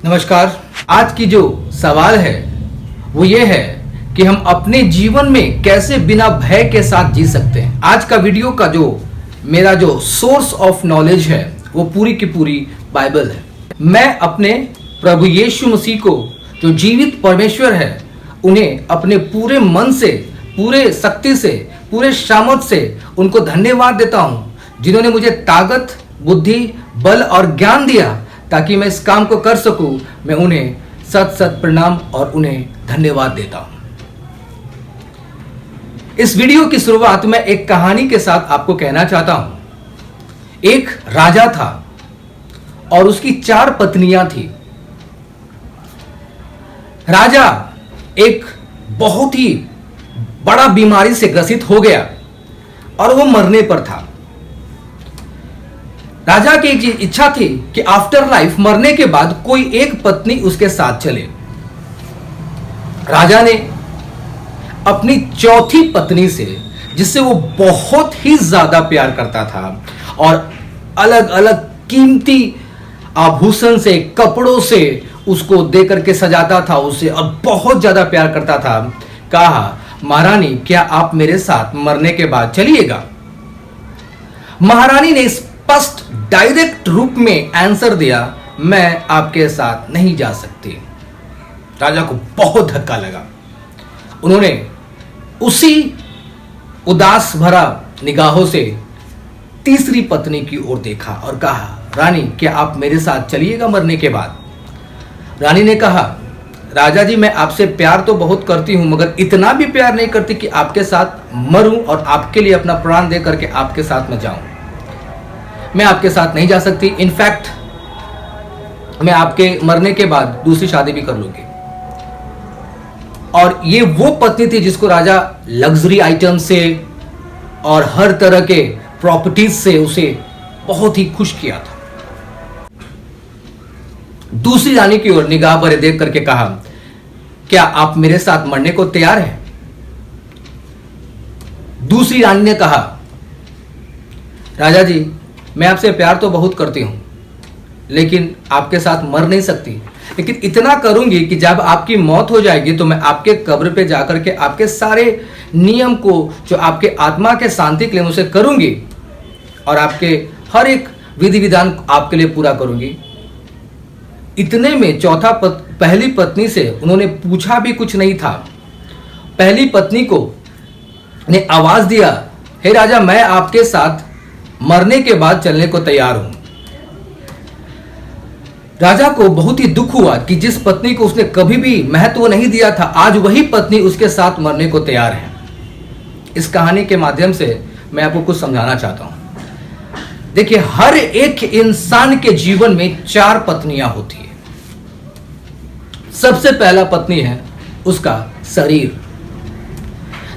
नमस्कार। आज की जो सवाल है वो ये है कि हम अपने जीवन में कैसे बिना भय के साथ जी सकते हैं। आज का वीडियो का मेरा जो सोर्स ऑफ नॉलेज है वो पूरी की पूरी बाइबल है। मैं अपने प्रभु यीशु मसीह को, जो जीवित परमेश्वर है, उन्हें अपने पूरे मन से, पूरे शक्ति से, पूरे सामर्थ से उनको धन्यवाद देता हूं, जिन्होंने मुझे ताकत, बुद्धि, बल और ज्ञान दिया ताकि मैं इस काम को कर सकूं। मैं उन्हें सत सत प्रणाम और उन्हें धन्यवाद देता हूं। इस वीडियो की शुरुआत मैं एक कहानी के साथ आपको कहना चाहता हूं। एक राजा था और उसकी 4 पत्नियां थी। राजा एक बहुत ही बड़ा बीमारी से ग्रसित हो गया और वो मरने पर था। राजा की एक इच्छा थी कि आफ्टर लाइफ, मरने के बाद, कोई एक पत्नी उसके साथ चले। राजा ने अपनी चौथी पत्नी से, जिससे वो बहुत ही ज्यादा प्यार करता था और अलग अलग कीमती आभूषण से, कपड़ों से उसको देकर के सजाता था उसे और बहुत ज्यादा प्यार करता था, कहा, महारानी, क्या आप मेरे साथ मरने के बाद चलिएगा? महारानी ने स्पष्ट डायरेक्ट रूप में आंसर दिया, मैं आपके साथ नहीं जा सकती। राजा को बहुत धक्का लगा। उन्होंने उसी उदास भरा निगाहों से तीसरी पत्नी की ओर देखा और कहा, रानी, क्या आप मेरे साथ चलिएगा मरने के बाद? रानी ने कहा, राजा जी, मैं आपसे प्यार तो बहुत करती हूं, मगर इतना भी प्यार नहीं करती कि आपके साथ मरूं और आपके लिए अपना प्राण दे करके आपके साथ में जाऊं। मैं आपके साथ नहीं जा सकती। इनफैक्ट मैं आपके मरने के बाद दूसरी शादी भी कर लूंगी। और ये वो पत्नी थी जिसको राजा लग्जरी आइटम से और हर तरह के प्रॉपर्टीज से उसे बहुत ही खुश किया था। दूसरी रानी की ओर निगाह भरे देख करके कहा, क्या आप मेरे साथ मरने को तैयार हैं? दूसरी रानी ने कहा, राजा जी, मैं आपसे प्यार तो बहुत करती हूं, लेकिन आपके साथ मर नहीं सकती। लेकिन इतना करूंगी कि जब आपकी मौत हो जाएगी तो मैं आपके कब्र पे जाकर के आपके सारे नियम को, जो आपके आत्मा के शांति के लिए, उसे करूंगी और आपके हर एक विधि विधान आपके लिए पूरा करूंगी। इतने में पहली पत्नी से उन्होंने पूछा भी कुछ नहीं था। पहली पत्नी को ने आवाज दिया, हे राजा, मैं आपके साथ मरने के बाद चलने को तैयार हूं। राजा को बहुत ही दुख हुआ कि जिस पत्नी को उसने कभी भी महत्व नहीं दिया था, आज वही पत्नी उसके साथ मरने को तैयार है। इस कहानी के माध्यम से मैं आपको कुछ समझाना चाहता हूं। देखिए, हर एक इंसान के जीवन में 4 पत्नियां होती है। सबसे पहला पत्नी है उसका शरीर।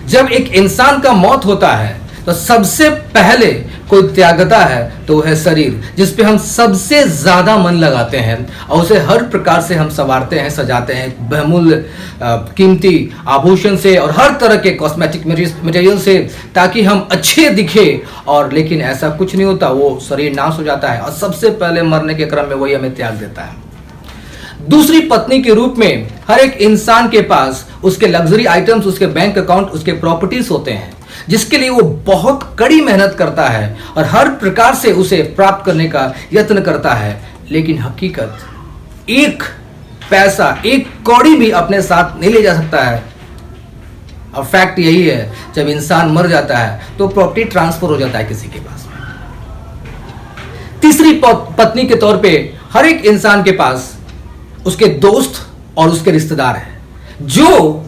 जब एक इंसान का मौत होता है तो सबसे पहले कोई त्यागता है तो वह है शरीर, जिस पे हम सबसे ज्यादा मन लगाते हैं और उसे हर प्रकार से हम संवारते हैं, सजाते हैं, बहुमूल्य कीमती आभूषण से और हर तरह के कॉस्मेटिक मटेरियल से, ताकि हम अच्छे दिखे। और लेकिन ऐसा कुछ नहीं होता, वो शरीर नाश हो जाता है और सबसे पहले मरने के क्रम में वही हमें त्याग देता है। दूसरी पत्नी के रूप में हर एक इंसान के पास उसके लग्जरी आइटम्स, उसके बैंक अकाउंट, उसके प्रॉपर्टीज होते हैं, जिसके लिए वो बहुत कड़ी मेहनत करता है और हर प्रकार से उसे प्राप्त करने का यत्न करता है। लेकिन हकीकत, एक पैसा, एक कौड़ी भी अपने साथ नहीं ले जा सकता है। और फैक्ट यही है, जब इंसान मर जाता है तो प्रॉपर्टी ट्रांसफर हो जाता है किसी के पास में। तीसरी पत्नी के तौर पे हर एक इंसान के पास उसके दोस्त और उसके रिश्तेदार हैं, जो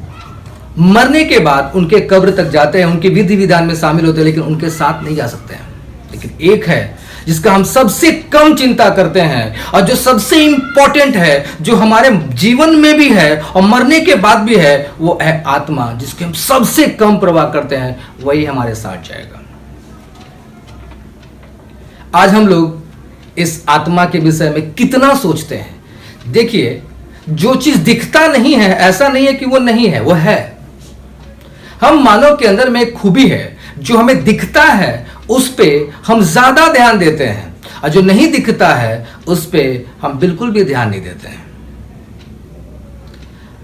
मरने के बाद उनके कब्र तक जाते हैं, उनके विधि विधान में शामिल होते हैं, लेकिन उनके साथ नहीं जा सकते हैं। लेकिन एक है जिसका हम सबसे कम चिंता करते हैं और जो सबसे इंपॉर्टेंट है, जो हमारे जीवन में भी है और मरने के बाद भी है, वो है आत्मा, जिसके हम सबसे कम परवाह करते हैं। वही हमारे साथ जाएगा। आज हम लोग इस आत्मा के विषय में कितना सोचते हैं। देखिए, जो चीज दिखता नहीं है, ऐसा नहीं है कि वो नहीं है, वो है। हम मानव के अंदर में एक खूबी है, जो हमें दिखता है उस पे हम ज्यादा ध्यान देते हैं और जो नहीं दिखता है उस पे हम बिल्कुल भी ध्यान नहीं देते हैं।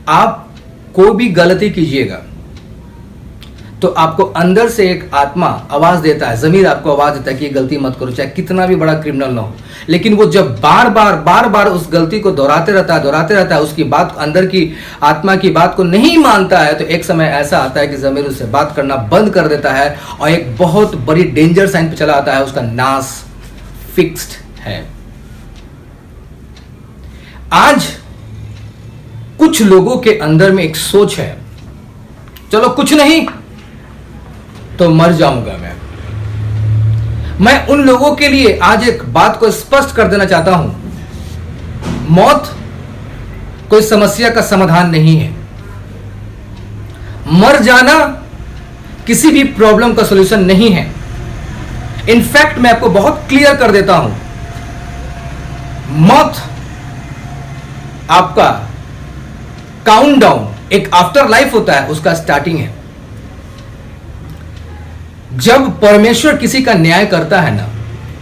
आप कोई भी गलती कीजिएगा तो आपको अंदर से एक आत्मा आवाज देता है, जमीर आपको आवाज देता है कि ये गलती मत करो, चाहे कितना भी बड़ा क्रिमिनल ना हो। लेकिन वो जब बार बार उस गलती को दोहराते रहता है, उसकी बात, अंदर की आत्मा की बात को नहीं मानता है, तो एक समय ऐसा आता है कि जमीर उससे बात करना बंद कर देता है और एक बहुत बड़ी डेंजर साइन पे चला आता है, उसका नाश फिक्स्ड है। आज कुछ लोगों के अंदर में एक सोच है, चलो कुछ नहीं तो मर जाऊंगा मैं उन लोगों के लिए आज एक बात को स्पष्ट कर देना चाहता हूं, मौत कोई समस्या का समाधान नहीं है। मर जाना किसी भी प्रॉब्लम का सॉल्यूशन नहीं है। इनफैक्ट मैं आपको बहुत क्लियर कर देता हूं, मौत आपका काउंटडाउन, एक आफ्टर लाइफ होता है, उसका स्टार्टिंग है। जब परमेश्वर किसी का न्याय करता है ना,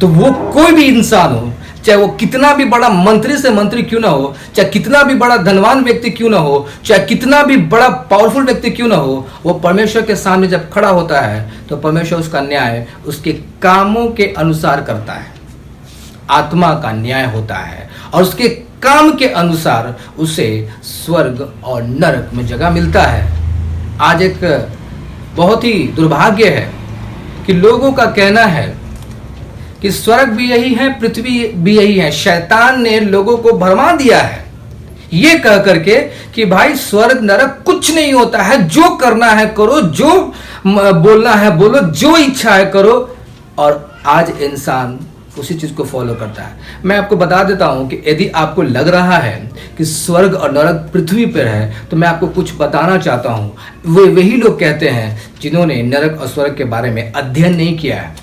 तो वो कोई भी इंसान हो, चाहे वो कितना भी बड़ा मंत्री से मंत्री क्यों ना हो, चाहे कितना भी बड़ा धनवान व्यक्ति क्यों ना हो, चाहे कितना भी बड़ा पावरफुल व्यक्ति क्यों ना हो, वो परमेश्वर के सामने जब खड़ा होता है तो परमेश्वर उसका न्याय उसके कामों के अनुसार करता है। आत्मा का न्याय होता है और उसके काम के अनुसार उसे स्वर्ग और नरक में जगह मिलता है। आज एक बहुत ही दुर्भाग्य है कि लोगों का कहना है कि स्वर्ग भी यही है, पृथ्वी भी यही है। शैतान ने लोगों को भरमा दिया है ये कह करके कि भाई स्वर्ग नरक कुछ नहीं होता है, जो करना है करो, जो बोलना है बोलो, जो इच्छा है करो। और आज इंसान उसी चीज को फॉलो करता है। मैं आपको बता देता हूं कि यदि आपको लग रहा है कि स्वर्ग और नरक पृथ्वी पर है, तो मैं आपको कुछ बताना चाहता हूं। वे वही लोग कहते हैं जिन्होंने नरक और स्वर्ग के बारे में अध्ययन नहीं किया है।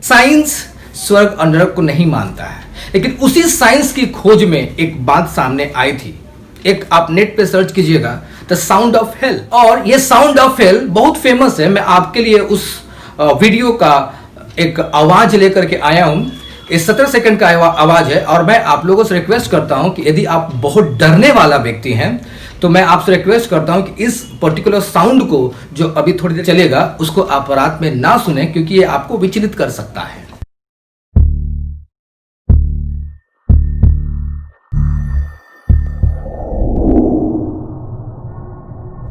साइंस स्वर्ग और नरक को नहीं मानता है, लेकिन उसी साइंस की खोज में एक बात सामने आई थी। एक आप नेट पे सर्च कीजिएगा, द साउंड ऑफ हेल, और ये साउंड ऑफ हेल बहुत फेमस है। मैं आपके लिए उस वीडियो का एक आवाज लेकर के आया हूं। ये 17 सेकंड का आवाज है और मैं आप लोगों से रिक्वेस्ट करता हूं कि यदि आप बहुत डरने वाला व्यक्ति हैं तो मैं आपसे रिक्वेस्ट करता हूं कि इस पर्टिकुलर साउंड को जो अभी थोड़ी देर चलेगा उसको आप रात में ना सुने, क्योंकि ये आपको विचलित कर सकता है।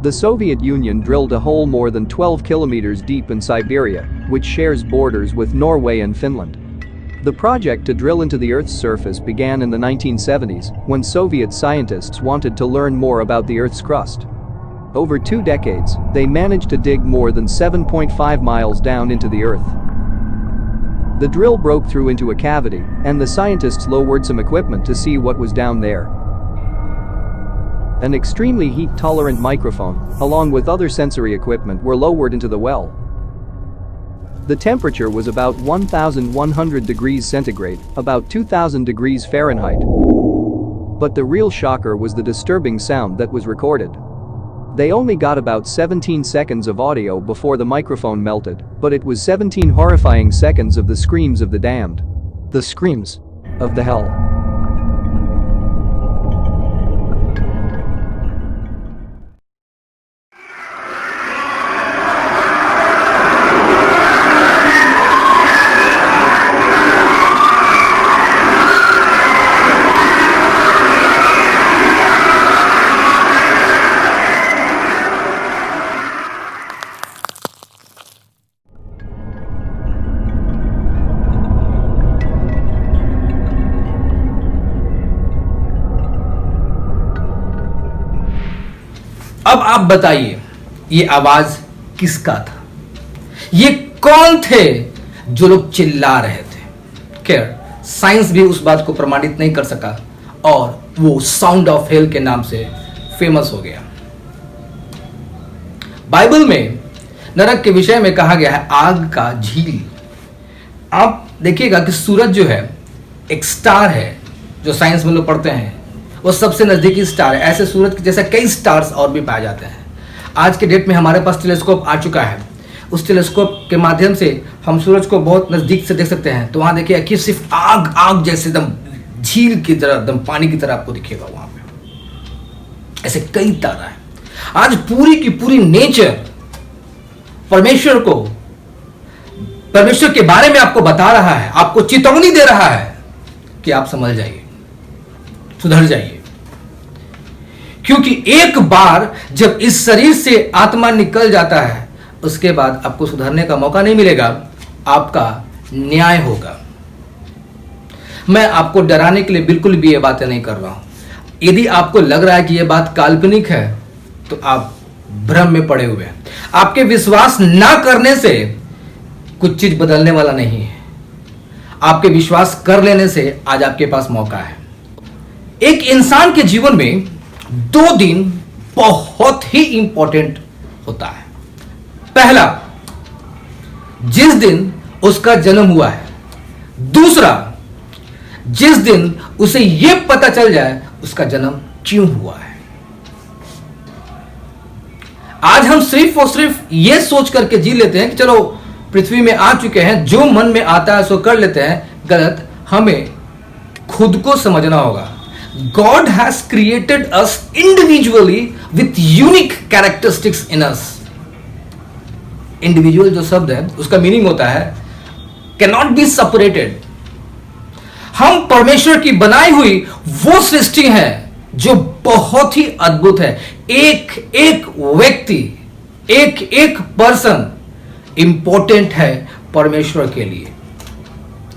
The Soviet Union drilled a hole more than 12 kilometers deep in Siberia, which shares borders with Norway and Finland. The project to drill into the Earth's surface began in the 1970s when Soviet scientists wanted to learn more about the Earth's crust. Over 2 decades, they managed to dig more than 7.5 miles down into the Earth. The drill broke through into a cavity, and the scientists lowered some equipment to see what was down there. An extremely heat-tolerant microphone, along with other sensory equipment, were lowered into the well. The temperature was about 1,100 degrees centigrade, about 2,000 degrees Fahrenheit. But the real shocker was the disturbing sound that was recorded. They only got about 17 seconds of audio before the microphone melted, but it was 17 horrifying seconds of the screams of the damned. The screams of the hell. अब आप बताइए ये आवाज किसका था? ये कौन थे जो लोग चिल्ला रहे थे? खैर, साइंस भी उस बात को प्रमाणित नहीं कर सका और वो साउंड ऑफ हेल के नाम से फेमस हो गया। बाइबल में नरक के विषय में कहा गया है आग का झील। आप देखिएगा कि सूरज जो है एक स्टार है, जो साइंस में लोग पढ़ते हैं, वो सबसे नजदीकी स्टार है। ऐसे सूरज के जैसे कई स्टार्स और भी पाए जाते हैं। आज के डेट में हमारे पास टेलीस्कोप आ चुका है। उस टेलीस्कोप के माध्यम से हम सूरज को बहुत नजदीक से देख सकते हैं। तो वहां देखिए कि सिर्फ आग आग जैसे एकदम झील की तरह, एकदम पानी की तरह आपको दिखेगा वहां पे। ऐसे कई तारा है। आज पूरी की पूरी नेचर परमेश्वर के बारे में आपको बता रहा है, आपको चेतावनी दे रहा है कि आप समझ जाइए, सुधर जाइए। क्योंकि एक बार जब इस शरीर से आत्मा निकल जाता है, उसके बाद आपको सुधरने का मौका नहीं मिलेगा, आपका न्याय होगा। मैं आपको डराने के लिए बिल्कुल भी ये बातें नहीं कर रहा हूं। यदि आपको लग रहा है कि यह बात काल्पनिक है तो आप भ्रम में पड़े हुए हैं। आपके विश्वास ना करने से कुछ चीज बदलने वाला नहीं है। आपके विश्वास कर लेने से आज आपके पास मौका है। एक इंसान के जीवन में 2 दिन बहुत ही इंपॉर्टेंट होता है। पहला, जिस दिन उसका जन्म हुआ है। दूसरा, जिस दिन उसे यह पता चल जाए उसका जन्म क्यों हुआ है। आज हम सिर्फ और सिर्फ यह सोच करके जी लेते हैं कि चलो पृथ्वी में आ चुके हैं, जो मन में आता है सो कर लेते हैं। गलत। हमें खुद को समझना होगा। God has created us individually with unique characteristics in us. Individual जो शब्द है उसका मीनिंग होता है cannot be separated. हम परमेश्वर की बनाई हुई वो सृष्टि है जो बहुत ही अद्भुत है। एक एक व्यक्ति, एक एक पर्सन इंपॉर्टेंट है परमेश्वर के लिए।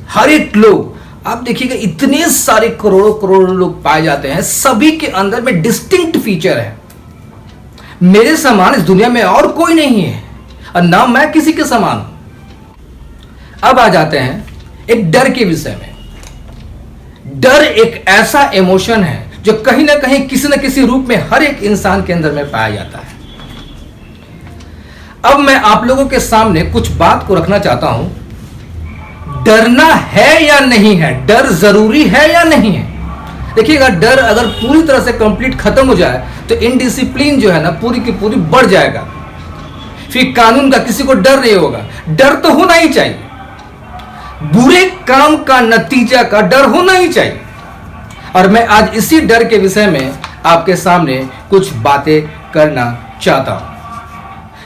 हर एक लोग, आप देखिएगा इतने सारे करोड़ों करोड़ों लोग पाए जाते हैं, सभी के अंदर में डिस्टिंक्ट फीचर है। मेरे समान इस दुनिया में और कोई नहीं है और ना मैं किसी के समान हूं। अब आ जाते हैं एक डर के विषय में। डर एक ऐसा इमोशन है जो कहीं ना कहीं किसी न किसी रूप में हर एक इंसान के अंदर में पाया जाता है। अब मैं आप लोगों के सामने कुछ बात को रखना चाहता हूं। डरना है या नहीं है? डर जरूरी है या नहीं है? देखिएगा, डर अगर पूरी तरह से कंप्लीट खत्म हो जाए तो इनडिसिप्लिन जो है ना पूरी की पूरी बढ़ जाएगा। फिर कानून का किसी को डर नहीं होगा। डर तो होना ही चाहिए। बुरे काम का नतीजा का डर होना ही चाहिए। और मैं आज इसी डर के विषय में आपके सामने कुछ बातें करना चाहता हूं।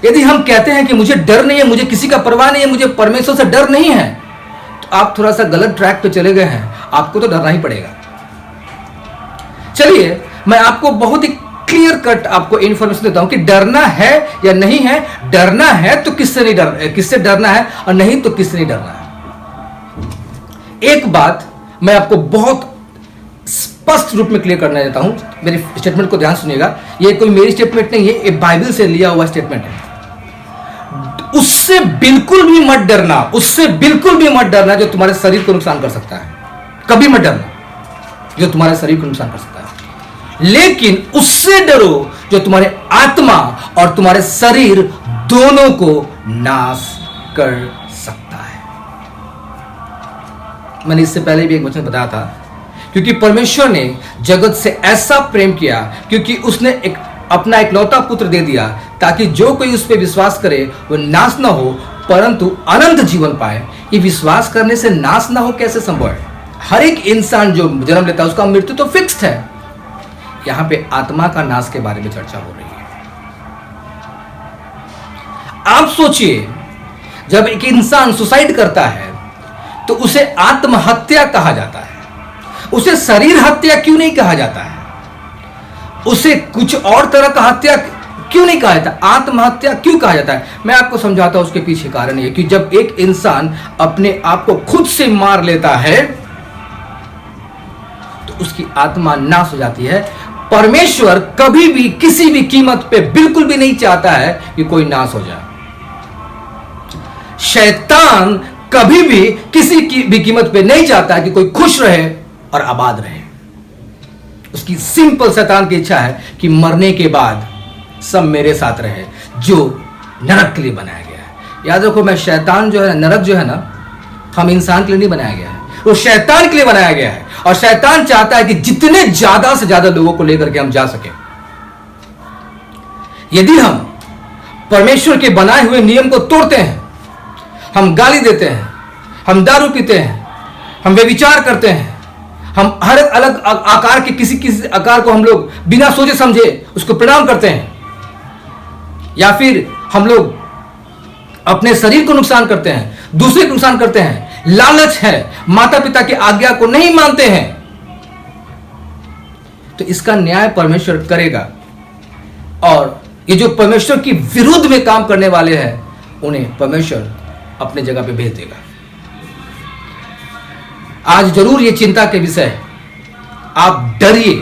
यदि हम कहते हैं कि मुझे डर नहीं है, मुझे किसी का परवाह नहीं है, मुझे परमेश्वर से डर नहीं है, तो आप थोड़ा सा गलत ट्रैक पे चले गए हैं। आपको तो डरना ही पड़ेगा। चलिए, मैं आपको बहुत ही क्लियर कट आपको इंफॉर्मेशन देता हूं कि डरना है या नहीं है। डरना है तो किससे डरना है और नहीं तो किससे नहीं डरना है। एक बात मैं आपको बहुत स्पष्ट रूप में क्लियर करना चाहता हूं। मेरे स्टेटमेंट को ध्यान सुनिएगा। ये कोई मेरी स्टेटमेंट नहीं है, ये बाइबल से लिया हुआ स्टेटमेंट है। उससे बिल्कुल भी मत डरना, उससे बिल्कुल भी मत डरना जो तुम्हारे शरीर को नुकसान कर सकता है। कभी मत डरना जो तुम्हारे शरीर को नुकसान कर सकता है। लेकिन उससे डरो जो तुम्हारे आत्मा और तुम्हारे शरीर दोनों को नाश कर सकता है। मैंने इससे पहले भी एक वचन बताया था, क्योंकि परमेश्वर ने जगत से ऐसा प्रेम किया क्योंकि उसने अपना इकलौता पुत्र दे दिया ताकि जो कोई उस पर विश्वास करे वो नाश ना हो परंतु अनंत जीवन पाए। ये विश्वास करने से नाश ना हो कैसे संभव है? हर एक इंसान जो जन्म लेता है उसका मृत्यु तो फिक्स्ड है। यहां पे आत्मा का नाश के बारे में चर्चा हो रही है। आप सोचिए, जब एक इंसान सुसाइड करता है तो उसे आत्महत्या कहा जाता है, उसे शरीर हत्या क्यों नहीं कहा जाता है? उसे कुछ और तरह का हत्या क्यों नहीं कहा जाता? आत्महत्या क्यों कहा जाता है? मैं आपको समझाता हूं। उसके पीछे कारण यह कि जब एक इंसान अपने आप को खुद से मार लेता है तो उसकी आत्मा नाश हो जाती है। परमेश्वर कभी भी किसी भी कीमत पे बिल्कुल भी नहीं चाहता है कि कोई नाश हो जाए। शैतान कभी भी किसी की भी कीमत पे नहीं चाहता है कि कोई खुश रहे और आबाद रहे। उसकी सिंपल शैतान की इच्छा है कि मरने के बाद सब मेरे साथ रहे, जो नरक के लिए बनाया गया है। याद रखो, मैं शैतान जो है, नरक जो है ना, हम इंसान के लिए नहीं बनाया गया है, वो शैतान के लिए बनाया गया है। और शैतान चाहता है कि जितने ज्यादा से ज्यादा लोगों को लेकर के हम जा सके। यदि हम परमेश्वर के बनाए हुए नियम को तोड़ते हैं, हम गाली देते हैं, हम दारू पीते हैं, हम व्यभिचार करते हैं, हम हर अलग आकार के किसी किसी आकार को हम लोग बिना सोचे समझे उसको प्रणाम करते हैं, या फिर हम लोग अपने शरीर को नुकसान करते हैं, दूसरे को नुकसान करते हैं, लालच है, माता पिता की आज्ञा को नहीं मानते हैं, तो इसका न्याय परमेश्वर करेगा। और ये जो परमेश्वर की विरुद्ध में काम करने वाले हैं उन्हें परमेश्वर अपने जगह पे भेज देगा। आज जरूर ये चिंता के विषय है, आप डरिए,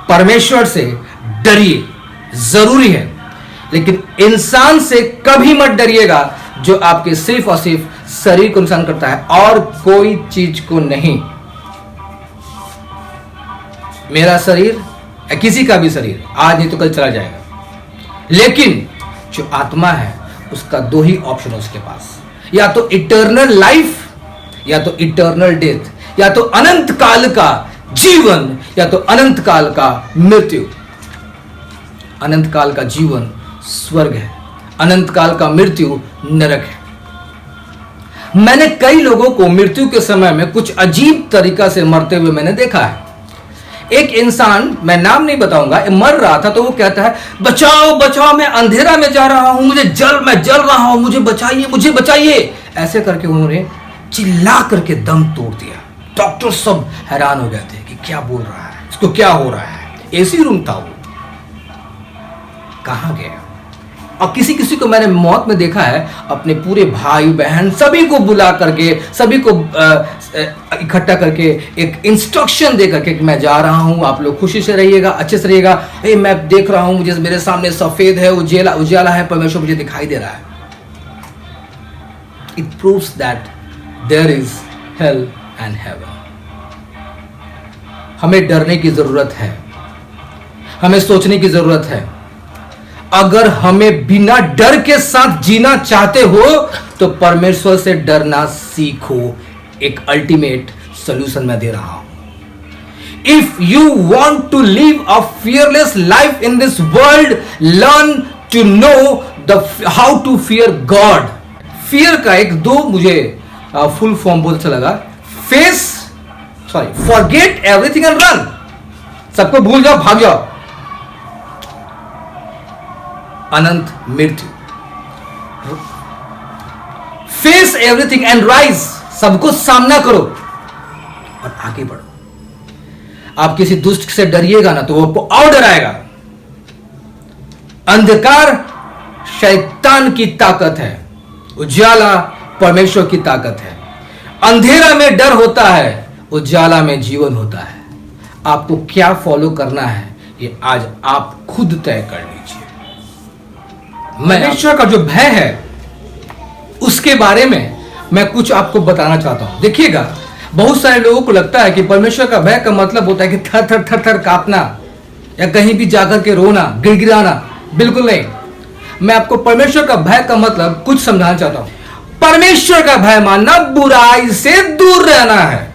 परमेश्वर से डरिए, जरूरी है, लेकिन इंसान से कभी मत डरिएगा जो आपके सिर्फ और सिर्फ शरीर को नुकसान करता है और कोई चीज को नहीं। मेरा शरीर या किसी का भी शरीर आज नहीं तो कल चला जाएगा, लेकिन जो आत्मा है उसका दो ही ऑप्शन है उसके पास, या तो इटर्नल लाइफ या तो इटर्नल डेथ, या तो अनंत काल का जीवन या तो अनंत काल का मृत्यु। अनंत काल का जीवन स्वर्ग है, अनंत काल का मृत्यु नरक है। मैंने कई लोगों को मृत्यु के समय में कुछ अजीब तरीका से मरते हुए मैंने देखा है। एक इंसान, मैं नाम नहीं बताऊंगा, मर रहा था तो वो कहता है बचाओ बचाओ, मैं अंधेरा में जा रहा हूं, मैं जल रहा हूं, मुझे बचाइए मुझे बचाइए। ऐसे करके उन्होंने चिल्ला करके दम तोड़ दिया। डॉक्टर सब हैरान हो गए थे कि क्या बोल रहा है, इसको क्या हो रहा है। एसी रूम था वो, कहां गया। और किसी किसी को मैंने मौत में देखा है, अपने पूरे भाई बहन सभी को बुला करके, सभी को इकट्ठा करके एक इंस्ट्रक्शन दे करके कि मैं जा रहा हूं, आप लोग खुशी से रहिएगा, अच्छे से रहिएगा। मैं देख रहा हूं, मुझे मेरे सामने सफेद है, उजाला है, परमेश्वर मुझे दिखाई दे रहा है। It proves that there is hell and heaven. हमें डरने की जरूरत है, हमें सोचने की जरूरत है। अगर हमें बिना डर के साथ जीना चाहते हो तो परमेश्वर से डरना सीखो। एक अल्टीमेट सॉल्यूशन मैं दे रहा हूं। If you want to live a fearless life in this world, learn to know how to fear God. Fear का एक दो मुझे फुल फॉर्म बहुत अच्छा लगा। Forget everything and run. सबको भूल जाओ, भाग जाओ। अनंत मृत्यु। Face everything and rise. सबको सामना करो और आगे बढ़ो। आप किसी दुष्ट से डरिएगा ना तो वो आपको और डराएगा। अंधकार शैतान की ताकत है, उजाला परमेश्वर की ताकत है। अंधेरा में डर होता है, उजाला में जीवन होता है। आपको क्या फॉलो करना है ये आज आप खुद तय कर लीजिए। परमेश्वर का जो भय है उसके बारे में मैं कुछ आपको बताना चाहता हूं। देखिएगा, बहुत सारे लोगों को लगता है कि परमेश्वर का भय का मतलब होता है कि थर थर थर थर कांपना या कहीं भी जाकर के रोना, गिड़गिड़ाना। बिल्कुल नहीं। मैं आपको परमेश्वर का भय का मतलब कुछ समझाना चाहता हूं। परमेश्वर का भय मानना बुराई से दूर रहना है।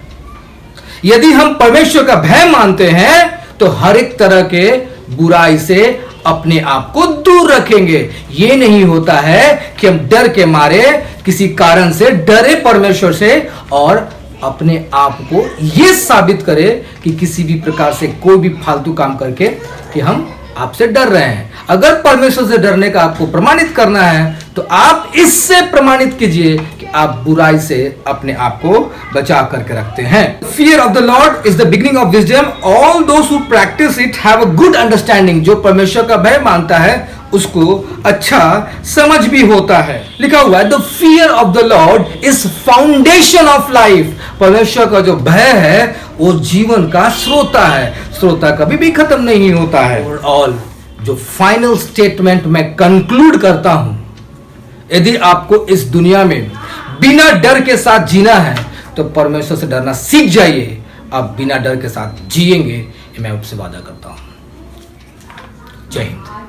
यदि हम परमेश्वर का भय मानते हैं तो हर एक तरह के बुराई से अपने आप को दूर रखेंगे। यह नहीं होता है कि हम डर के मारे किसी कारण से डरे परमेश्वर से और अपने आप को यह साबित करें कि किसी भी प्रकार से कोई भी फालतू काम करके कि हम आपसे डर रहे हैं। अगर परमेश्वर से डरने का आपको प्रमाणित करना है तो आप इससे प्रमाणित कीजिए कि आप बुराई से अपने आप को बचा करके रखते हैं। Fear of the Lord is the beginning of wisdom. All those who practice it have a good understanding. जो परमेश्वर का भय मानता है उसको अच्छा समझ भी होता है। लिखा हुआ है The fear of the Lord is foundation of life. परमेश्वर का जो भय है वो जीवन का स्रोता है, स्रोता कभी भी खत्म नहीं होता है। Overall, जो फाइनल स्टेटमेंट मैं कंक्लूड करता हूं, यदि आपको इस दुनिया में बिना डर के साथ जीना है तो परमेश्वर से डरना सीख जाइए। आप बिना डर के साथ जिएंगे, मैं आपसे वादा करता हूं। जय हिंद।